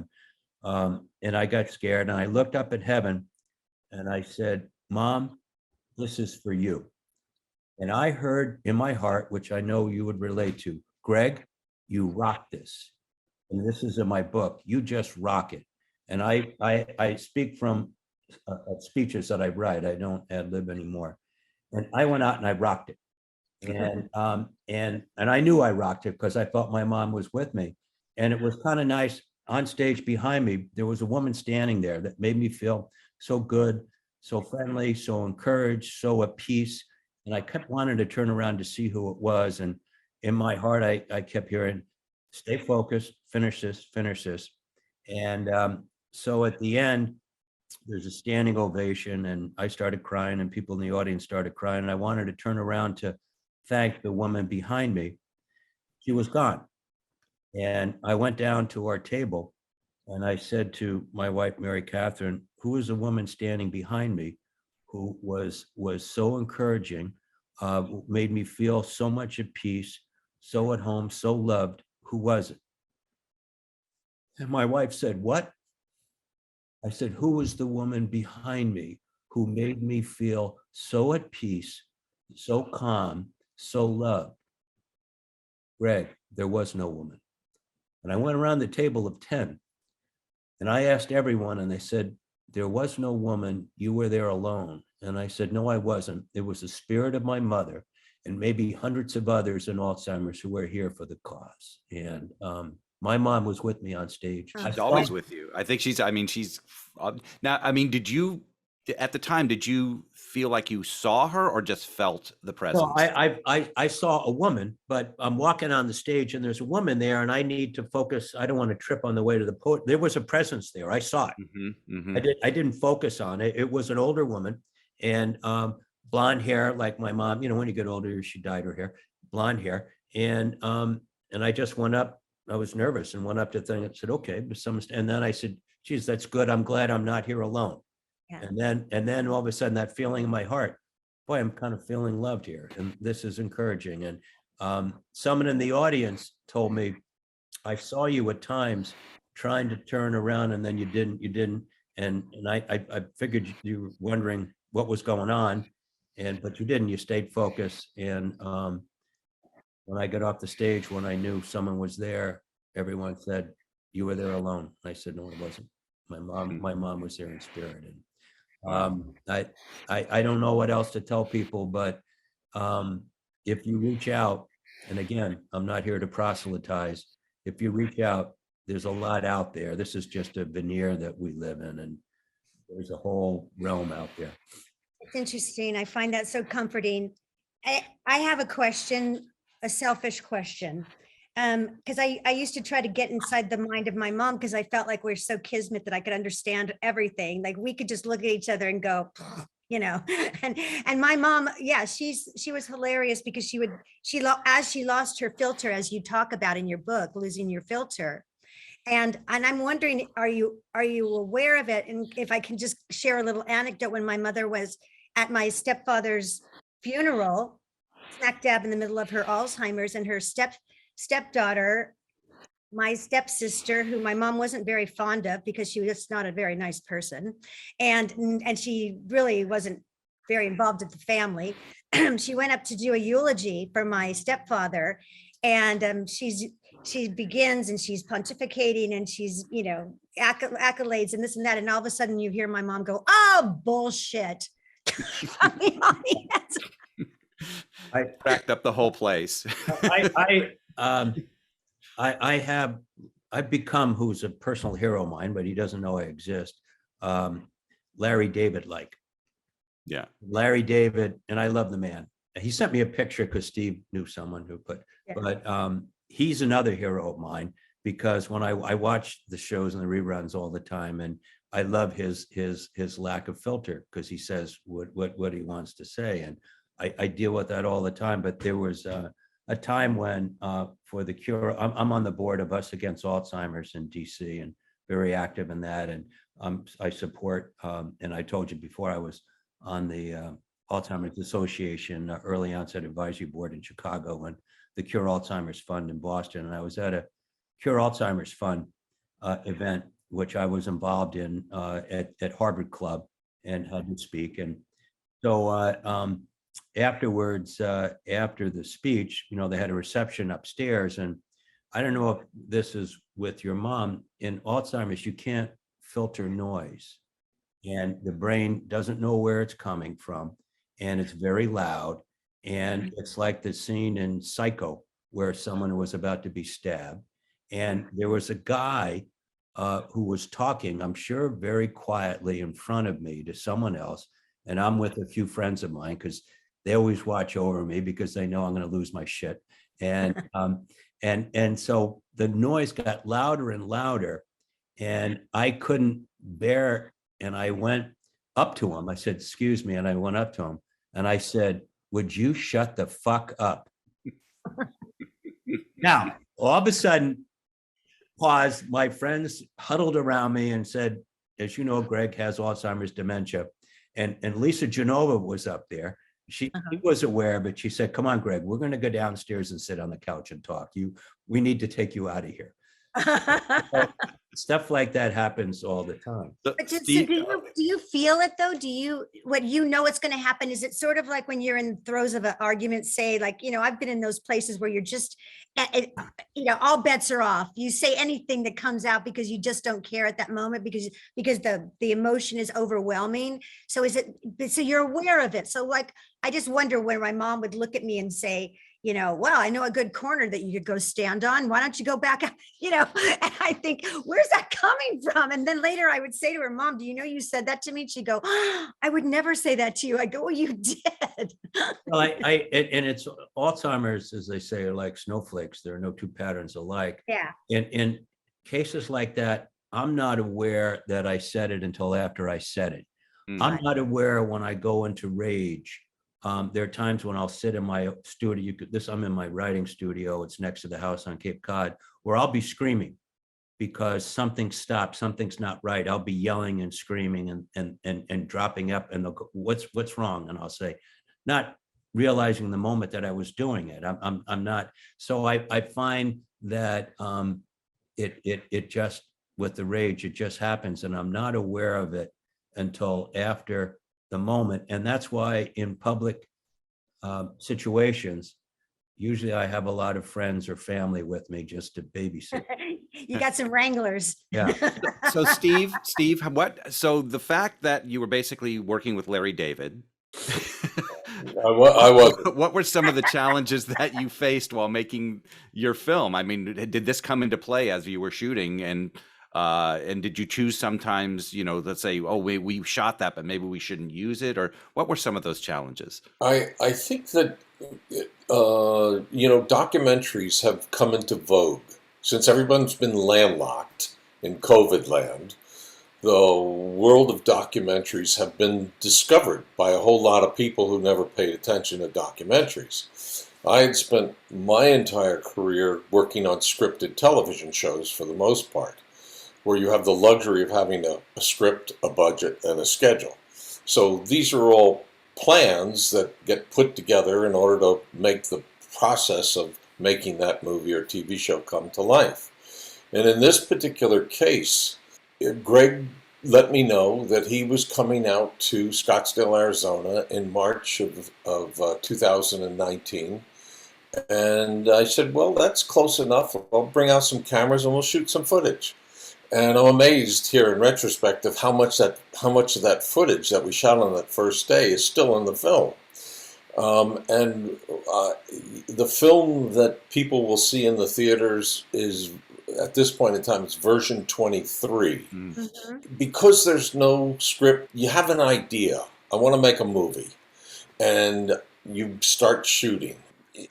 And I got scared and I looked up at heaven and I said, "Mom, this is for you." And I heard in my heart, which I know you would relate to, "Greg, you rock this." And this is in my book, "You just rock it." And I speak from speeches that I write. I don't ad lib anymore. And I went out and I rocked it. And I knew I rocked it because I felt my mom was with me. And it was kind of nice. On stage behind me, there was a woman standing there that made me feel so good, so friendly, so encouraged, so at peace. And I kept wanting to turn around to see who it was. And in my heart, I kept hearing, "Stay focused, finish this, finish this." And so at the end, there's a standing ovation and I started crying and people in the audience started crying. And I wanted to turn around to thank the woman behind me. She was gone. And I went down to our table and I said to my wife, Mary Catherine, "Who is the woman standing behind me who was so encouraging, made me feel so much at peace, so at home, so loved? Who was it?" And my wife said, "What?" I said, "Who was the woman behind me who made me feel so at peace, so calm, so loved?" "Greg, there was no woman." And I went around the table of 10 and I asked everyone and they said, "There was no woman, you were there alone." And I said, "No, I wasn't. It was the spirit of my mother and maybe hundreds of others in Alzheimer's who were here for the cause." And my mom was with me on stage. She's always with you. I think she's now, I mean, at the time, did you feel like you saw her or just felt the presence? No, I saw a woman, but I'm walking on the stage and there's a woman there and I need to focus. I don't want to trip on the way to the podium. There was a presence there. I saw it. Mm-hmm. I didn't focus on it. It was an older woman and blonde hair like my mom. You know, when you get older, she dyed her hair, blonde hair. And I just went up. I was nervous and went up to the thing and said, "Okay," but and then I said, "Geez, that's good. I'm glad I'm not here alone." Yeah. And then all of a sudden that feeling in my heart, boy, I'm kind of feeling loved here. And this is encouraging. And someone in the audience told me, "I saw you at times trying to turn around and then you didn't. And I figured you were wondering what was going on. But you didn't, you stayed focused." And when I got off the stage, when I knew someone was there, everyone said, "You were there alone." I said, "No, it wasn't. My mom was there in spirit." And I don't know what else to tell people, but if you reach out, and again, I'm not here to proselytize. If you reach out, there's a lot out there. This is just a veneer that we live in, and there's a whole realm out there. It's interesting. I find that so comforting. I have a question, a selfish question. Because I used to try to get inside the mind of my mom because I felt like we're so kismet that I could understand everything. Like we could just look at each other and go, you know. And my mom, yeah, she was hilarious because as she lost her filter, as you talk about in your book, losing your filter. And I'm wondering, are you aware of it? And if I can just share a little anecdote, when my mother was at my stepfather's funeral, smack dab in the middle of her Alzheimer's, and her stepdaughter, my stepsister, who my mom wasn't very fond of because she was not a very nice person, and she really wasn't very involved with the family. She went up to do a eulogy for my stepfather, and she begins and she's pontificating and she's, you know, accolades and this and that, and all of a sudden you hear my mom go, "Oh, bullshit." From the audience. I cracked up the whole place. I've become, who's a personal hero of mine, but he doesn't know I exist. Larry David, Yeah. Larry David, and I love the man. He sent me a picture because Steve knew someone who put, Yeah. but he's another hero of mine because when I watch the shows and the reruns all the time, and I love his lack of filter because he says what he wants to say, and I deal with that all the time. But there was a time when for the cure, I'm on the board of Us Against Alzheimer's in DC and very active in that, and I support. And I told you before, I was on the Alzheimer's Association Early Onset Advisory Board in Chicago and the Cure Alzheimer's Fund in Boston, and I was at a Cure Alzheimer's Fund event, which I was involved in at Harvard Club and had to speak. And so afterwards, after the speech, you know, they had a reception upstairs, and I don't know if this is with your mom. In Alzheimer's, you can't filter noise, and the brain doesn't know where it's coming from, and it's very loud. And it's like the scene in Psycho where someone was about to be stabbed, and there was a guy who was talking, I'm sure very quietly in front of me to someone else, and I'm with a few friends of mine because they always watch over me because they know I'm going to lose my shit. And and so the noise got louder and louder, and I couldn't bear. And I went up to him. I said, "Excuse me," and I went up to him and I said, "Would you shut the fuck up?" Now, all of a sudden, pause. My friends huddled around me and said, "As you know, Greg has Alzheimer's dementia," and Lisa Genova was up there. She was aware, but she said, "Come on, Greg, we're going to go downstairs and sit on the couch and talk. We need to take you out of here." Stuff like that happens all the time. But so do you feel it though? When you know it's going to happen, is it sort of like when you're in throes of an argument, say, like, you know, I've been in those places where you're just, you know, all bets are off. You say anything that comes out because you just don't care at that moment because the emotion is overwhelming. So so you're aware of it. So like, I just wonder when my mom would look at me and say, you know, "Well, I know a good corner that you could go stand on. Why don't you go back?" You know, and I think, where's that coming from? And then later I would say to her, "Mom, do you know you said that to me?" She'd go, "Oh, I would never say that to you." I go, "Well, you did." Well, and it's Alzheimer's, as they say, are like snowflakes. There are no two patterns alike. Yeah. In cases like that, I'm not aware that I said it until after I said it. I'm not aware when I go into rage. There are times when I'll sit in my studio. I'm in my writing studio. It's next to the house on Cape Cod, where I'll be screaming because something stopped, something's not right. I'll be yelling and screaming and dropping up, and they'll go, "What's wrong?" And I'll say, not realizing the moment that I was doing it. I'm not. So I find that it just, with the rage, it just happens, and I'm not aware of it until after the moment. And that's why in public situations, usually I have a lot of friends or family with me just to babysit. You got some wranglers. Yeah. So Steve, so the fact that you were basically working with Larry David, I was. what were some of the challenges that you faced while making your film? I mean, did this come into play as you were shooting, and did you choose sometimes, you know, let's say, "Oh, we shot that, but maybe we shouldn't use it," or what were some of those challenges? I think that, you know, documentaries have come into vogue since everyone's been landlocked in COVID land. the world of documentaries have been discovered by a whole lot of people who never paid attention to documentaries. I had spent my entire career working on scripted television shows for the most part, where you have the luxury of having a script, a budget, and a schedule. So these are all plans that get put together in order to make the process of making that movie or TV show come to life. And in this particular case, Greg let me know that he was coming out to Scottsdale, Arizona in March of 2019. And I said, well, that's close enough. I'll bring out some cameras and we'll shoot some footage. And I'm amazed here in retrospect of how much of that footage that we shot on that first day is still in the film. The film that people will see in the theaters is, at this point in time, it's version 23. Mhm. Because there's no script, you have an idea. I want to make a movie. And you start shooting.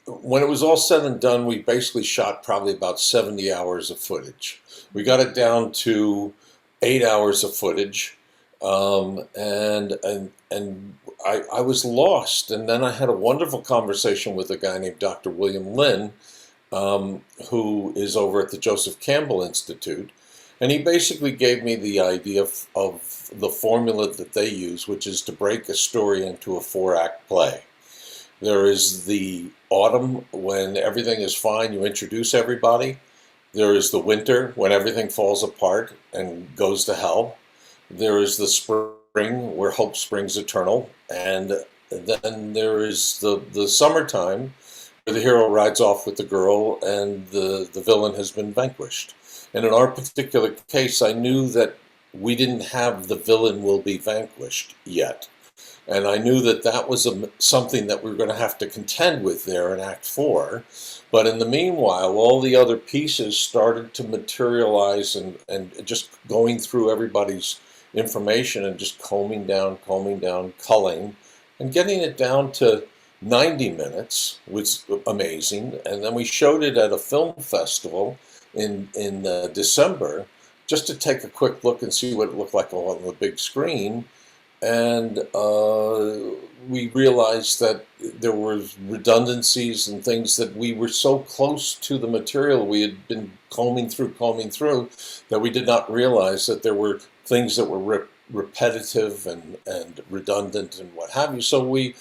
When it was all said and done, we basically shot probably about 70 hours of footage. We got it down to 8 hours of footage. And I was lost. And then I had a wonderful conversation with a guy named Dr. William Lynn, who is over at the Joseph Campbell Institute. And he basically gave me the idea of the formula that they use, which is to break a story into a 4-act play. There is the autumn when everything is fine, you introduce everybody. There is the winter when everything falls apart and goes to hell. There is the spring where hope springs eternal. And then there is the summertime where the hero rides off with the girl and the villain has been vanquished. And in our particular case, I knew that we didn't have the villain will be vanquished yet. And I knew that that was something that we were going to have to contend with there in Act 4. But in the meanwhile, all the other pieces started to materialize and just going through everybody's information and just combing down, culling, and getting it down to 90 minutes was amazing. And then we showed it at a film festival in December just to take a quick look and see what it looked like on the big screen. And we realized that there were redundancies and things that we were so close to the material we had been combing through, that we did not realize that there were things that were repetitive and redundant and what have you. So we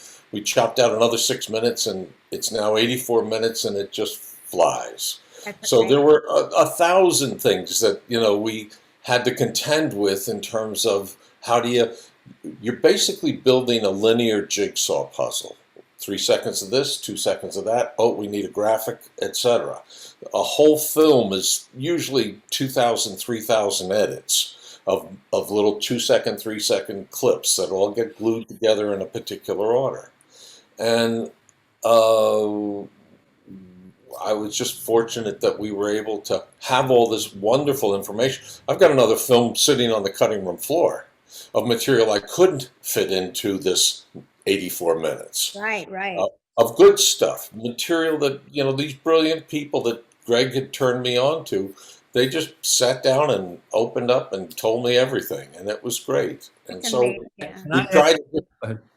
chopped out another 6 minutes, and it's now 84 minutes, and it just flies. So there were 1,000 things that we had to contend with in terms of how do you're basically building a linear jigsaw puzzle. 3 seconds of this, 2 seconds of that. Oh, we need a graphic, etc. A whole film is usually 2,000, 3,000 edits of little 2-second, 3-second clips that all get glued together in a particular order. And I was just fortunate that we were able to have all this wonderful information. I've got another film sitting on the cutting room floor of material I couldn't fit into this 84 minutes. Right. Of good stuff, material that, these brilliant people that Greg had turned me on to, they just sat down and opened up and told me everything, and it was great. And so we tried to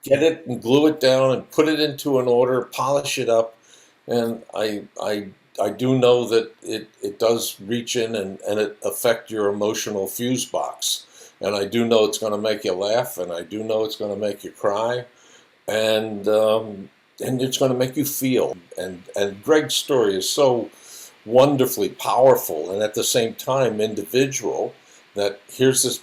get it and glue it down and put it into an order, polish it up, and I do know that it does reach in and it affect your emotional fuse box. And I do know it's going to make you laugh, and I do know it's going to make you cry, and it's going to make you feel. And Greg's story is so wonderfully powerful, and at the same time individual. That here's this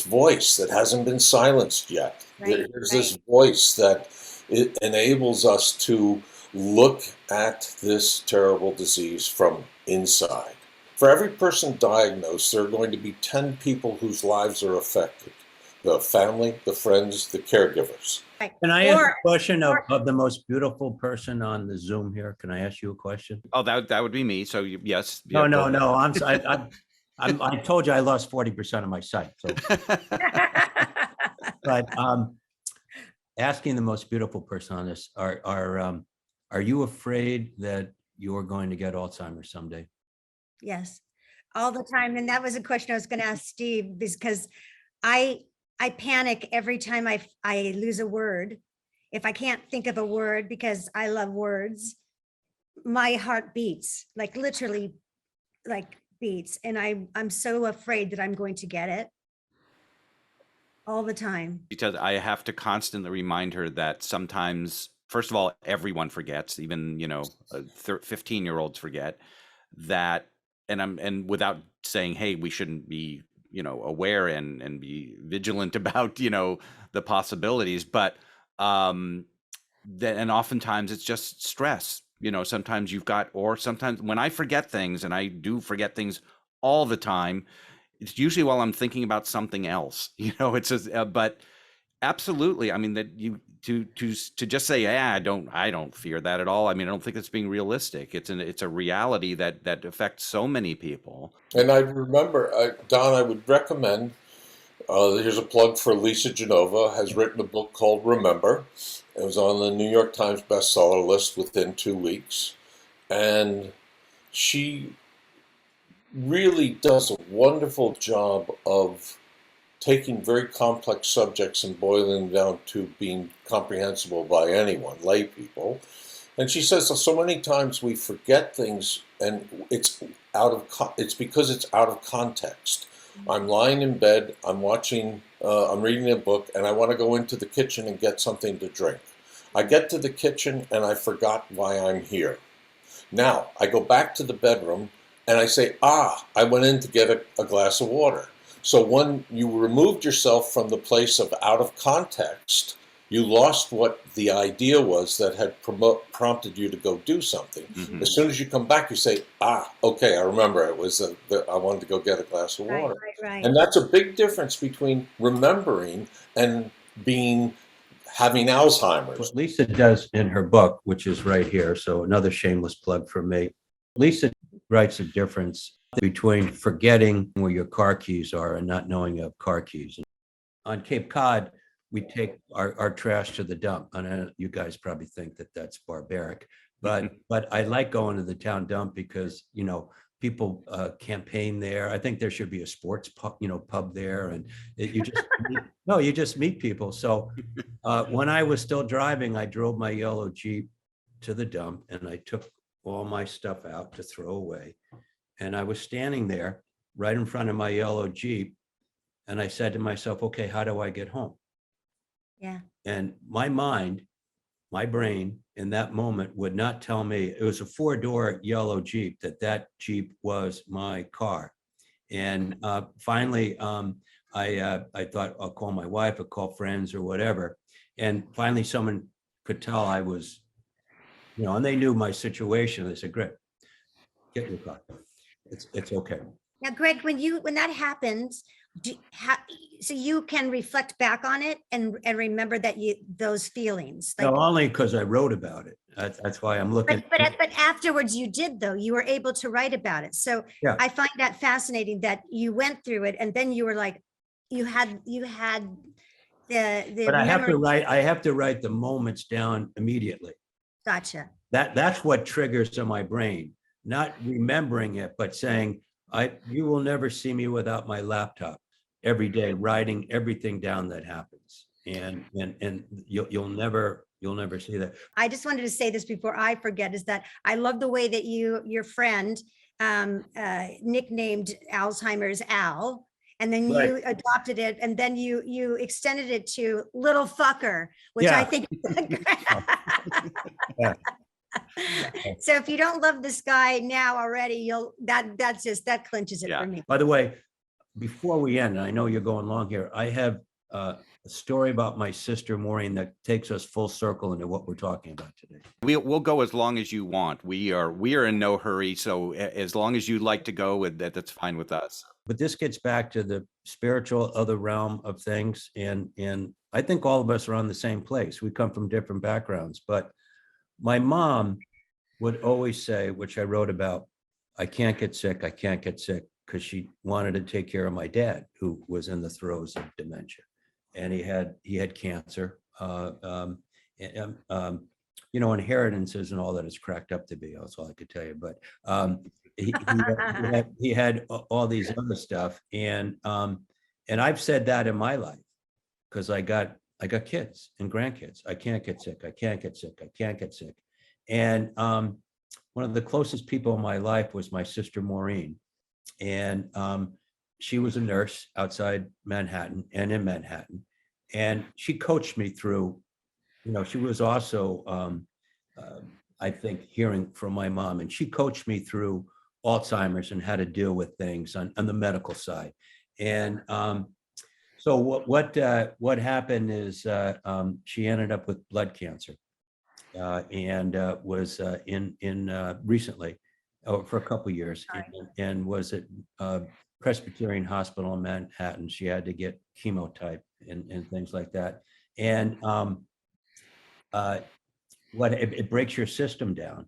voice that hasn't been silenced yet. Here's this voice that it enables us to look at this terrible disease from inside. For every person diagnosed, there are going to be 10 people whose lives are affected. The family, the friends, the caregivers. Can I ask a question of the most beautiful person on the Zoom here? Can I ask you a question? Oh, that would be me. So yes. No. I told you I lost 40% of my sight. So. But asking the most beautiful person on this, are you afraid that you're going to get Alzheimer's someday? Yes, all the time. And that was a question I was going to ask Steve, because I panic every time I lose a word. If I can't think of a word, because I love words, my heart beats, like literally like beats. And I'm so afraid that I'm going to get it all the time. Because I have to constantly remind her that sometimes, first of all, everyone forgets, even, 15-year-olds forget that. And without saying, hey, we shouldn't be, aware and be vigilant about, the possibilities. But and oftentimes it's just stress. Sometimes sometimes when I forget things, and I do forget things all the time, it's usually while I'm thinking about something else. It's just, but absolutely. I mean, that to just say, yeah, I don't fear that at all. I mean, I don't think it's being realistic. It's a reality that affects so many people. And I remember, Don, I would recommend, here's a plug for Lisa Genova, has written a book called Remember. It was on the New York Times bestseller list within 2 weeks. And she really does a wonderful job of taking very complex subjects and boiling them down to being comprehensible by anyone, lay people. And she says so many times we forget things, and it's because it's out of context. I'm lying in bed, I'm reading a book, and I want to go into the kitchen and get something to drink. I get to the kitchen and I forgot why I'm here. Now I go back to the bedroom and I say, I went in to get a glass of water. So when you removed yourself from the place of out of context, you lost what the idea was that had prompted you to go do something. Mm-hmm. As soon as you come back, you say, okay, I remember it was I wanted to go get a glass of water. Right. And that's a big difference between remembering and having Alzheimer's. What Lisa does in her book, which is right here, so another shameless plug for me, Lisa writes a difference between forgetting where your car keys are and not knowing you have car keys. On Cape Cod, we take our trash to the dump. And you guys probably think that that's barbaric, but I like going to the town dump because, people campaign there. I think there should be a sports pub there, and you just meet people. So when I was still driving, I drove my yellow Jeep to the dump and I took all my stuff out to throw away. And I was standing there right in front of my yellow Jeep. And I said to myself, okay, how do I get home? Yeah. And my brain in that moment would not tell me, it was a 4-door yellow Jeep, that Jeep was my car. And finally, I thought I'll call my wife, I'll call friends or whatever. And finally someone could tell I was, and they knew my situation. They said, Greg, get your car. It's okay. Now, Greg, when that happens, so you can reflect back on it and remember that those feelings. No, only because I wrote about it. That's why I'm looking. But afterwards you did, though. You were able to write about it. So yeah. I find that fascinating that you went through it and then you were like, you had the. But I have to write the moments down immediately. Gotcha. That's what triggers in my brain. Not remembering it, but saying, you will never see me without my laptop every day, writing everything down that happens. And you'll never see that. I just wanted to say this before I forget, is that I love the way that your friend nicknamed Alzheimer's Al, and then you adopted it, and then you extended it to little fucker, which I think yeah. So if you don't love this guy now already, that clinches it for me. By the way, before we end, and I know you're going long here, I have a story about my sister Maureen that takes us full circle into what we're talking about today. We'll go as long as you want. We are in no hurry, so as long as you'd like to go with that, that's fine with us. But this gets back to the spiritual other realm of things, and I think all of us are on the same place. We come from different backgrounds, but my mom would always say, which I wrote about, I can't get sick, because she wanted to take care of my dad, who was in the throes of dementia, and he had cancer. Inheritance isn't all that it's cracked up to be. That's all I could tell you. But he had all these other stuff, and And I've said that in my life because I got kids and grandkids. I can't get sick. I can't get sick. I can't get sick. And one of the closest people in my life was my sister Maureen, and she was a nurse outside Manhattan and in Manhattan, and she coached me through. She was also, I think, hearing from my mom, and she coached me through Alzheimer's and how to deal with things on the medical side. And so what happened is she ended up with blood cancer, and was in recently for a couple of years, and was at Presbyterian Hospital in Manhattan. She had to get chemotype and things like that. And it breaks your system down.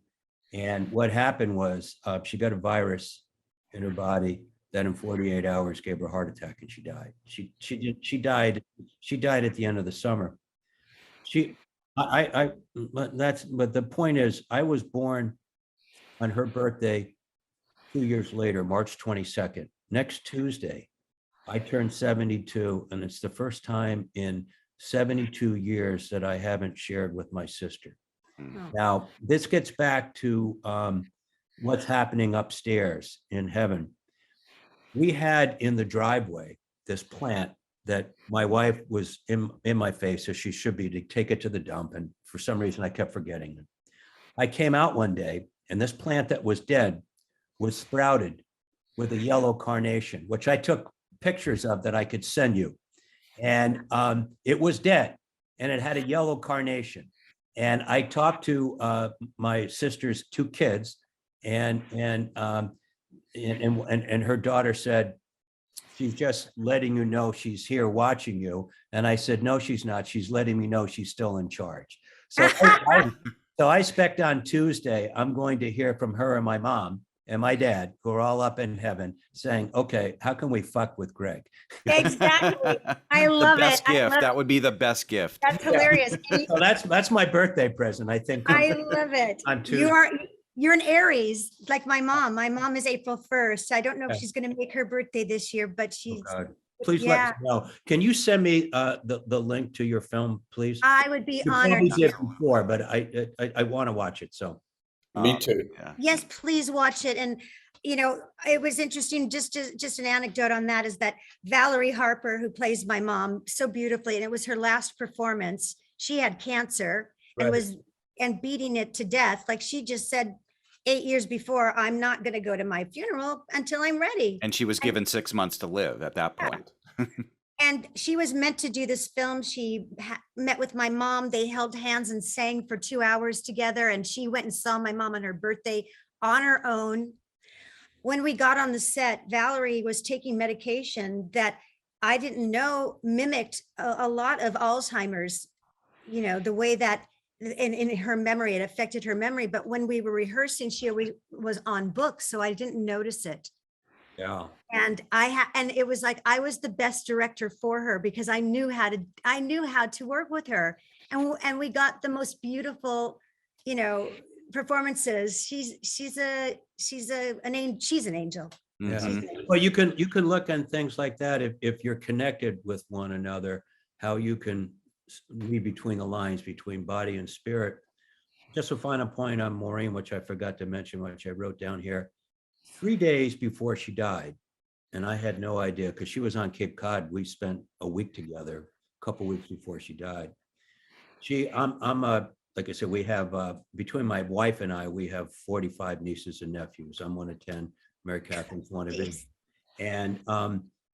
And what happened was she got a virus in her body that in 48 hours gave her a heart attack, and she died. She died at the end of the summer. But the point is, I was born on her birthday 2 years later, March 22nd. Next Tuesday, I turned 72, and it's the first time in 72 years that I haven't shared with my sister. Now, this gets back to what's happening upstairs in heaven. We had in the driveway this plant that my wife was in my face, as she should be, to take it to the dump. And for some reason, I kept forgetting it. I came out one day, and this plant that was dead was sprouted with a yellow carnation, which I took pictures of that I could send you. And it was dead, and it had a yellow carnation. And I talked to my sister's two kids, and her daughter said, "She's just letting you know she's here watching you." And I said, "No, she's not. She's letting me know she's still in charge." So I expect on Tuesday, I'm going to hear from her and my mom and my dad, who are all up in heaven, saying, "Okay, how can we fuck with Greg?" Exactly. I love The best it. gift. That would be the best gift. That's hilarious. So that's my birthday present, I think. I love it. On Tuesday. You're an Aries, like my mom. My mom is April 1st. I don't know if she's going to make her birthday this year, but she's. Oh, please let me know. Can you send me the link to your film, please? I would be You honored. probably did before, but I want to watch it. So. Me too. Yeah. Yes, please watch it. And it was interesting. Just an anecdote on that is that Valerie Harper, who plays my mom so beautifully, and it was her last performance. She had cancer and beating it to death. Like she just said 8 years before, "I'm not going to go to my funeral until I'm ready." And she was given 6 months to live at that point. And she was meant to do this film. She met with my mom. They held hands and sang for 2 hours together. And she went and saw my mom on her birthday on her own. When we got on the set, Valerie was taking medication that I didn't know mimicked a lot of Alzheimer's, the way that in her memory, it affected her memory. But when we were rehearsing, she was on books, so I didn't notice it. Yeah. And and it was like I was the best director for her because I knew how to work with her, and we got the most beautiful, performances. She's an angel. Yeah. Mhm. Well, you can look on things like that if you're connected with one another, how you can read between the lines between body and spirit. Just a final point on Maureen, which I forgot to mention, which I wrote down here. 3 days before she died, and I had no idea because she was on Cape Cod. We spent a week together, a couple weeks before she died. Like I said, we have between my wife and I, we have 45 nieces and nephews. I'm one of 10. Mary Catherine's one of 8. And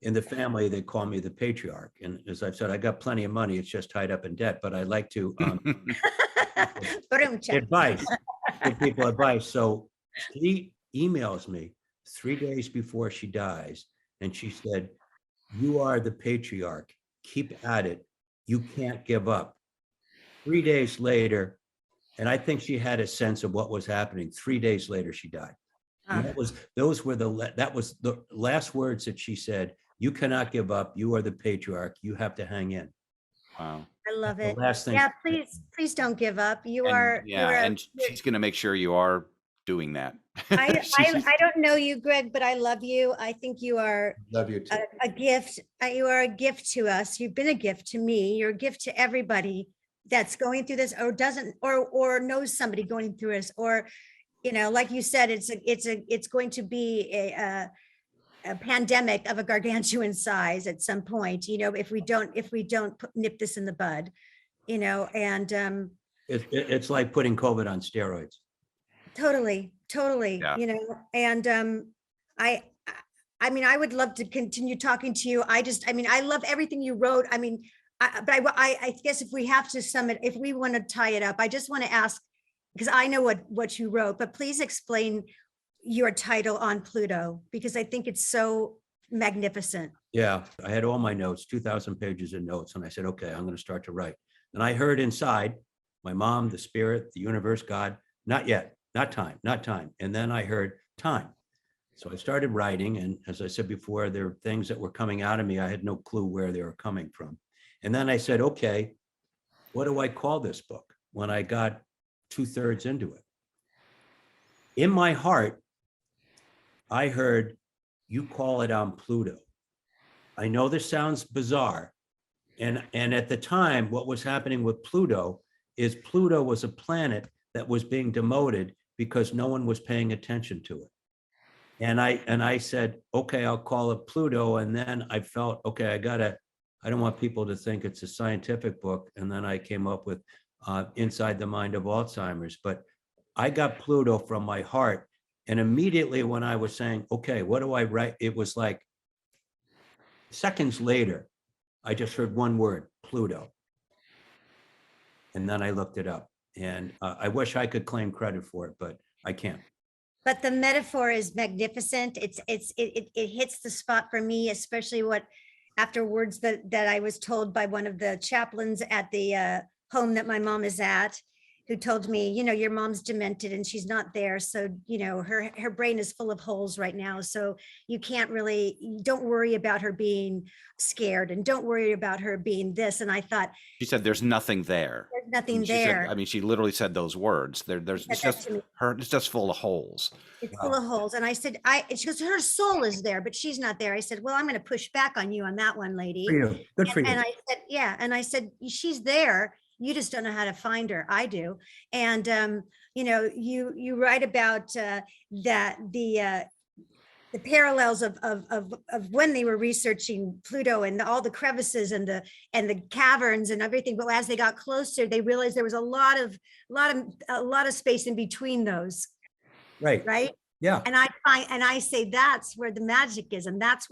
in the family, they call me the patriarch. And as I've said, I got plenty of money. It's just tied up in debt. But I like to give people advice. So she emails me 3 days before she dies, and she said, "You are the patriarch. Keep at it. You can't give up." 3 days later, and I think she had a sense of what was happening. 3 days later, she died. And that was the last words that she said. "You cannot give up. You are the patriarch. You have to hang in." Wow. I love it. The last thing. Yeah, please don't give up. And she's going to make sure you are doing that. I don't know you, Greg, but I love you. I think you are Love you too. a gift. You are a gift to us. You've been a gift to me. You're a gift to everybody that's going through this or doesn't or knows somebody going through this, or like you said, it's going to be a pandemic of a gargantuan size at some point, if we don't nip this in the bud, and It's like putting COVID on steroids. totally, Yeah. and I mean, I would love to continue talking to you. I love everything you wrote. I guess if we have to sum it, if we want to tie it up, I just want to ask, because I know what you wrote, but please explain your title On Pluto, because I think it's so magnificent. Yeah, I had all my notes, 2,000 pages of notes, and I said, okay, I'm going to start to write. And I heard inside my mom, the spirit, the universe, God, not yet, not time. And then I heard time. So I started writing. And as I said before, there were things that were coming out of me. I had no clue where they were coming from. And then I said, okay, what do I call this book? When I got 2/3 into it, in my heart, I heard, you call it On Pluto. I know this sounds bizarre. And at the time, what was happening with Pluto is Pluto was a planet that was being demoted because no one was paying attention to it. And I said, okay, I'll call it Pluto. And then I felt, okay, I don't want people to think it's a scientific book. And then I came up with Inside the Mind of Alzheimer's. But I got Pluto from my heart. And immediately when I was saying, okay, what do I write? It was like seconds later, I just heard one word, Pluto. And then I looked it up. And I wish I could claim credit for it, but I can't. But the metaphor is magnificent. It hits the spot for me, especially after words that I was told by one of the chaplains at the home that my mom is at, who told me, your mom's demented and she's not there. So, her brain is full of holes right now. So you don't worry about her being scared and don't worry about her being this. And I thought, She said, there's nothing there. there's nothing She said- there. she literally said those words. It's just full of holes. It's full of holes. And I said, she goes, her soul is there, but she's not there. I said, well, I'm going to push back on you on that one, lady. For you. Good for you. And I said, yeah. And I said, she's there. You just don't know how to find her. I do. And, you write about that the parallels of when they were researching Pluto and all the crevices and the caverns and everything. But as they got closer, they realized there was a lot of space in between those. Right. Right. Yeah. And I say that's where the magic is. And that's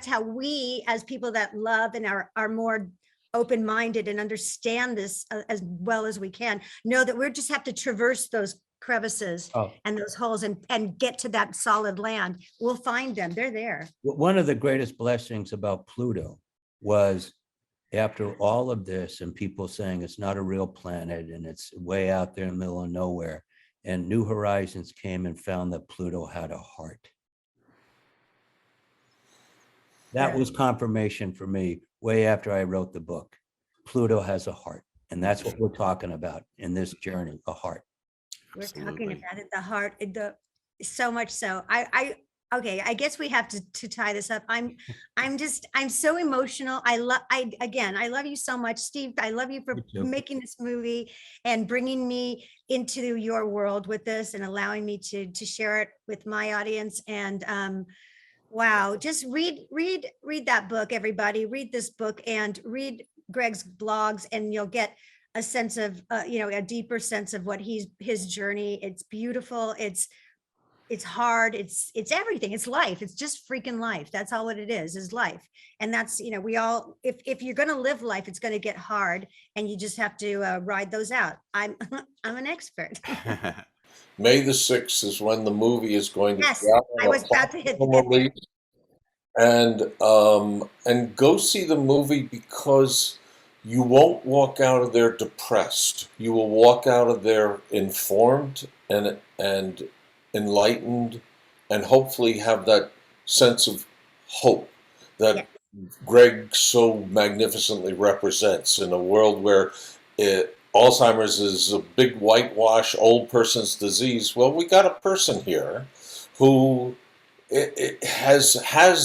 how we, as people that love and are more open-minded and understand this as well as we can, know that we just have to traverse those crevices and those holes and get to that solid land. We'll find them. They're there. One of the greatest blessings about Pluto was, after all of this and people saying it's not a real planet and it's way out there in the middle of nowhere, and New Horizons came and found that Pluto had a heart. That was confirmation for me way after I wrote the book. Pluto has a heart. And that's what we're talking about in this journey, a heart. We're Absolutely. talking about it, the heart, so much so. Okay, I guess we have to tie this up. I'm so emotional. I love you so much, Steve. I love you for Me too. making this movie and bringing me into your world with this and allowing me to share it with my audience. And wow, just read that book, everybody. Read this book and read Greg's blogs, and you'll get a sense of a deeper sense of what his journey. It's beautiful. It's hard. It's everything. It's life. It's just freaking life. That's all what it is life. And that's, we all, if you're going to live life, it's going to get hard, and you just have to ride those out. I'm an expert. May the 6th is when the movie is going to Yes, drop I was about to hit platform release. And go see the movie, because you won't walk out of there depressed. You will walk out of there informed and enlightened, and hopefully have that sense of hope that Greg so magnificently represents in a world where Alzheimer's is a big whitewash, old person's disease. Well, we got a person here who it has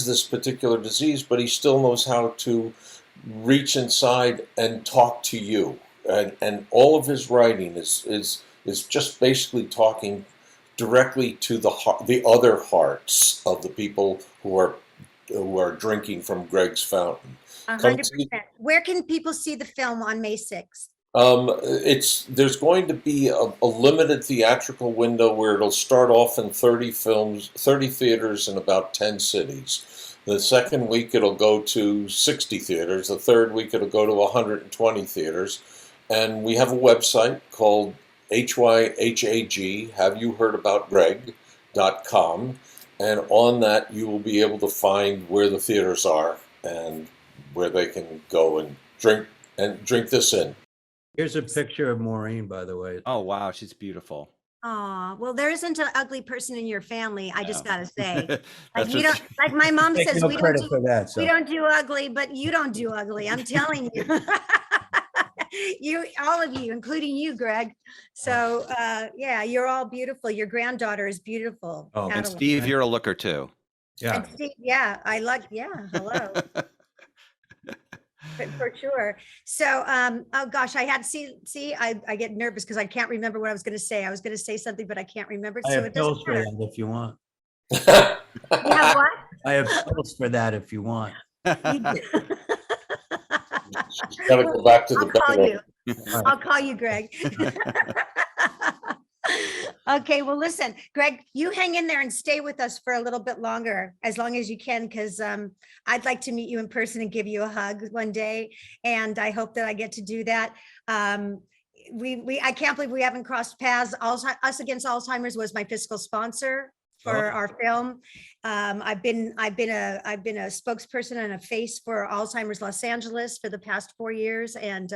this particular disease, but he still knows how to reach inside and talk to you. And all of his writing is just basically talking directly to the other hearts of the people who are drinking from Greg's fountain. 100%. Where can people see the film on May 6th? There's going to be a limited theatrical window where it'll start off in 30 theaters in about 10 cities. The second week it'll go to 60 theaters. The third week it'll go to 120 theaters. And we have a website called HYHAG, Have You Heard About Greg.com. And on that you will be able to find where the theaters are and where they can go and drink this in. Here's a picture of Maureen, by the way. Oh, wow. She's beautiful. Oh, well, there isn't an ugly person in your family. I just gotta say, like That's you just- don't, like my mom Take says, no we don't credit do, for that. So. we don't do ugly, but you don't do ugly. I'm telling you. You, all of you, including you, Greg. So, yeah, you're all beautiful. Your granddaughter is beautiful. Oh, And Adeline. Steve, you're a looker too. Yeah. And Steve, yeah, hello. For sure. So, oh gosh, I had I get nervous because I can't remember what I was going to say. I was going to say something, but I can't remember. I So have it pills doesn't for matter. that if you want. You have what? I have pills for that if you want. Gotta go back to the I'll call bedroom. you. I'll call you, Greg. Okay, well, listen, Greg, you hang in there and stay with us for a little bit longer, as long as you can, because I'd like to meet you in person and give you a hug one day, and I hope that I get to do that. I can't believe we haven't crossed paths. Us Against Alzheimer's was my fiscal sponsor for our film. I've been a spokesperson and a face for Alzheimer's Los Angeles for the past 4 years, and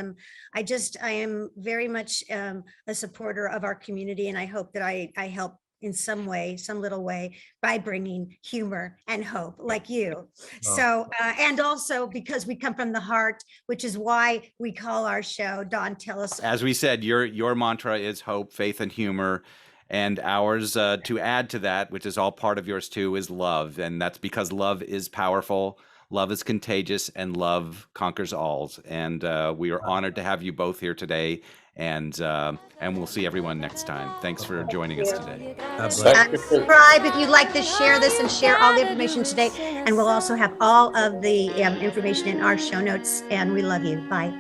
I am very much a supporter of our community, and I hope that I help in some way, some little way, by bringing humor and hope, like you. So, and also because we come from the heart, which is why we call our show. Don, tell us. As we said, your mantra is hope, faith, and humor. And ours, to add to that, which is all part of yours too, is love. And that's because love is powerful, love is contagious, and love conquers all. And we are honored to have you both here today. And we'll see everyone next time. Thanks for joining us today. God bless. Subscribe if you'd like to share this and share all the information today. And we'll also have all of the information in our show notes. And we love you. Bye.